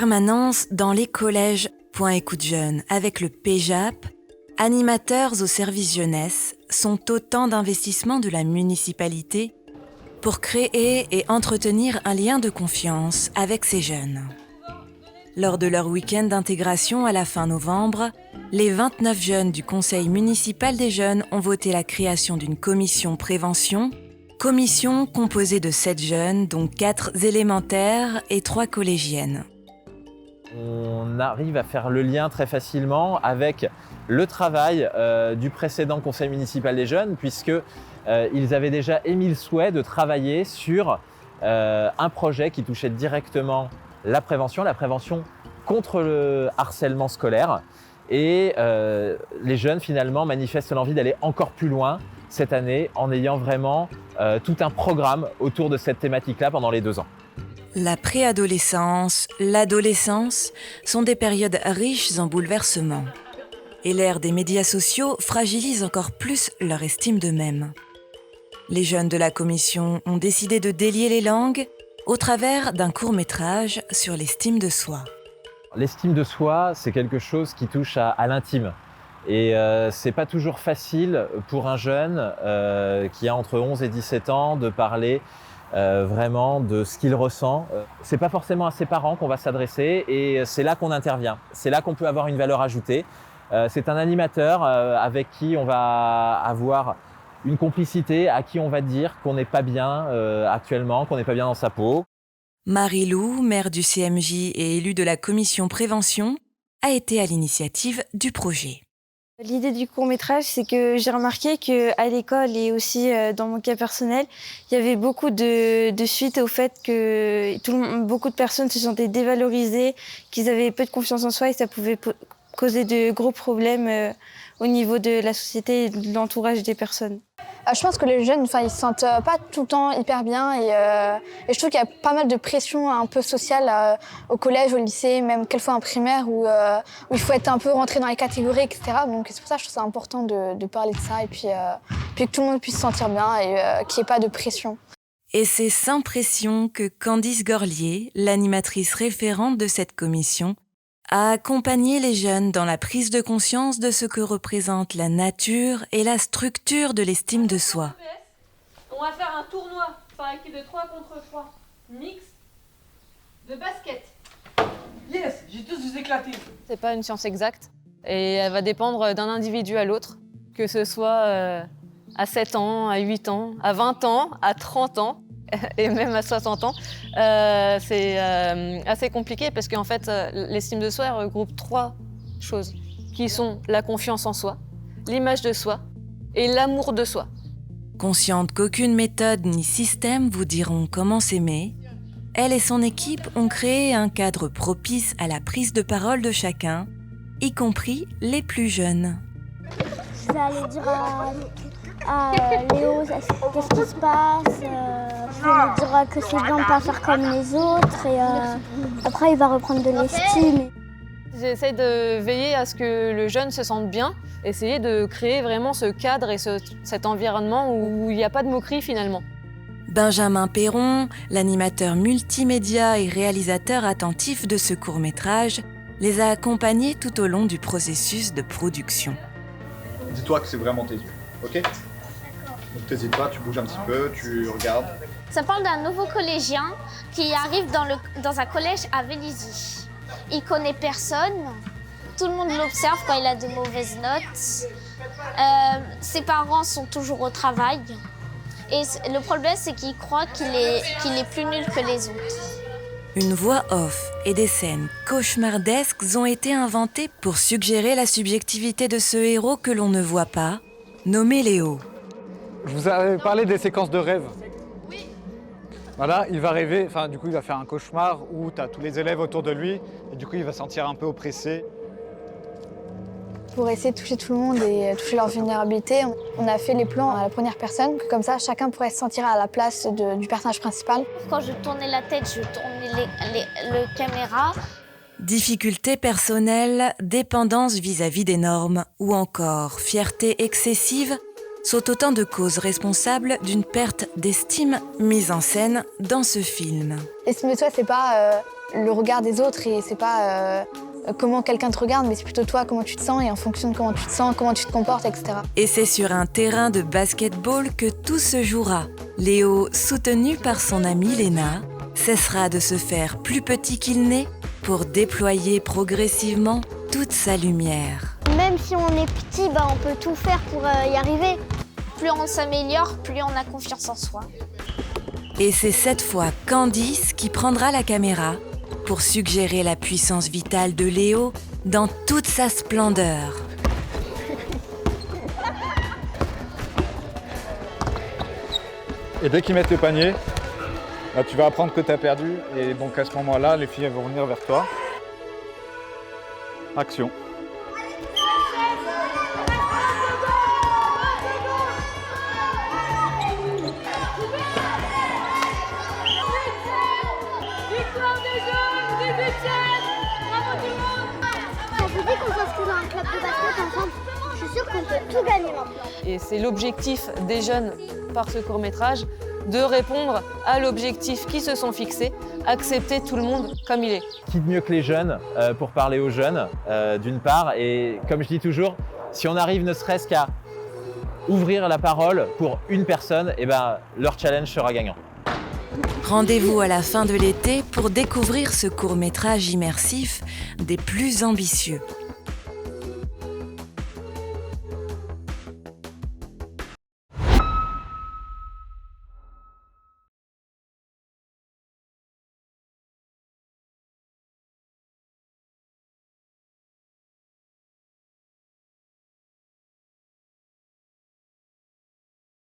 Permanence dans les collèges. Point Écoute Jeune avec le PJAP, animateurs au service jeunesse, sont autant d'investissements de la municipalité pour créer et entretenir un lien de confiance avec ces jeunes. Lors de leur week-end d'intégration à la fin novembre, les 29 jeunes du Conseil municipal des jeunes ont voté la création d'une commission prévention, commission composée de 7 jeunes, dont 4 élémentaires et 3 collégiennes. On arrive à faire le lien très facilement avec le travail du précédent Conseil municipal des jeunes, puisqu'ils avaient déjà émis le souhait de travailler sur un projet qui touchait directement la prévention contre le harcèlement scolaire. Et les jeunes finalement manifestent l'envie d'aller encore plus loin cette année en ayant vraiment tout un programme autour de cette thématique-là pendant les 2 ans. La préadolescence, l'adolescence sont des périodes riches en bouleversements. Et l'ère des médias sociaux fragilise encore plus leur estime d'eux-mêmes. Les jeunes de la commission ont décidé de délier les langues au travers d'un court-métrage sur l'estime de soi. L'estime de soi, c'est quelque chose qui touche à l'intime. Et c'est pas toujours facile pour un jeune qui a entre 11 et 17 ans de parler vraiment de ce qu'il ressent. C'est pas forcément à ses parents qu'on va s'adresser et c'est là qu'on intervient. C'est là qu'on peut avoir une valeur ajoutée. C'est un animateur avec qui on va avoir une complicité, à qui on va dire qu'on n'est pas bien actuellement, qu'on n'est pas bien dans sa peau. Marie-Lou, maire du CMJ et élue de la commission prévention, a été à l'initiative du projet. L'idée du court-métrage, c'est que j'ai remarqué qu'à l'école et aussi dans mon cas personnel, il y avait beaucoup de suite au fait que beaucoup de personnes se sentaient dévalorisées, qu'ils avaient peu de confiance en soi et ça pouvait causer de gros problèmes au niveau de la société et de l'entourage des personnes. Je pense que les jeunes, ils se sentent pas tout le temps hyper bien et je trouve qu'il y a pas mal de pression un peu sociale au collège, au lycée, même quelquefois en primaire où il faut être un peu rentré dans les catégories, etc. Donc c'est pour ça que je trouve ça important de parler de ça et puis que tout le monde puisse se sentir bien et qu'il n'y ait pas de pression. Et c'est sans pression que Candice Gorlier, l'animatrice référente de cette commission, a accompagné les jeunes dans la prise de conscience de ce que représente la nature et la structure de l'estime de soi. On va faire un tournoi par équipe de 3 contre 3, mixte, de basket. Yes, j'ai tous vous éclaté. C'est pas une science exacte et elle va dépendre d'un individu à l'autre, que ce soit à 7 ans, à 8 ans, à 20 ans, à 30 ans. Et même à 60 ans, c'est assez compliqué parce qu'en fait, l'estime de soi regroupe 3 choses qui sont la confiance en soi, l'image de soi et l'amour de soi. Consciente qu'aucune méthode ni système vous diront comment s'aimer, elle et son équipe ont créé un cadre propice à la prise de parole de chacun, y compris les plus jeunes. Je vais aller dire à Léo qu'est-ce qui se passe. Je vais lui dire que c'est bien de ne pas faire comme les autres et après il va reprendre de l'estime. J'essaie de veiller à ce que le jeune se sente bien, essayer de créer vraiment ce cadre et cet environnement où il n'y a pas de moquerie finalement. Benjamin Perron, l'animateur multimédia et réalisateur attentif de ce court-métrage, les a accompagnés tout au long du processus de production. Dis-toi que c'est vraiment tes yeux, ok ? Donc t'hésites pas, tu bouges un petit peu, tu regardes. Ça parle d'un nouveau collégien qui arrive dans un collège à Vélizy. Il connaît personne, tout le monde l'observe quand il a de mauvaises notes. Ses parents sont toujours au travail. Et le problème, c'est qu'il croit qu'il est plus nul que les autres. Une voix off et des scènes cauchemardesques ont été inventées pour suggérer la subjectivité de ce héros que l'on ne voit pas, nommé Léo. Je vous avais parlé des séquences de rêve. Oui. Voilà, il va rêver, du coup il va faire un cauchemar où tu as tous les élèves autour de lui et du coup il va se sentir un peu oppressé. Pour essayer de toucher tout le monde et toucher leur vulnérabilité, on a fait les plans à la première personne, comme ça chacun pourrait se sentir à la place du personnage principal. Quand je tournais la tête, je tournais le caméra. Difficultés personnelles, dépendance vis-à-vis des normes ou encore fierté excessive, sont autant de causes responsables d'une perte d'estime mise en scène dans ce film. Estime de toi, c'est pas le regard des autres et c'est pas comment quelqu'un te regarde, mais c'est plutôt toi, comment tu te sens et en fonction de comment tu te sens, comment tu te comportes, etc. Et c'est sur un terrain de basketball que tout se jouera. Léo, soutenu par son amie Léna, cessera de se faire plus petit qu'il n'est pour déployer progressivement toute sa lumière. Même si on est petit, on peut tout faire pour y arriver. Plus on s'améliore, plus on a confiance en soi. Et c'est cette fois Candice qui prendra la caméra pour suggérer la puissance vitale de Léo dans toute sa splendeur. Et dès qu'ils mettent le panier, tu vas apprendre que tu as perdu. Et donc à ce moment-là, les filles elles vont venir vers toi. Action. Ça vous dit qu'on s'inscrit dans un club de basket ensemble? Je suis sûre qu'on peut tout gagner maintenant. Et c'est l'objectif des jeunes par ce court-métrage de répondre à l'objectif qu'ils se sont fixés, accepter tout le monde comme il est. Qui de mieux que les jeunes pour parler aux jeunes, d'une part, et comme je dis toujours, si on arrive ne serait-ce qu'à ouvrir la parole pour une personne, leur challenge sera gagnant. Rendez-vous à la fin de l'été pour découvrir ce court-métrage immersif des plus ambitieux.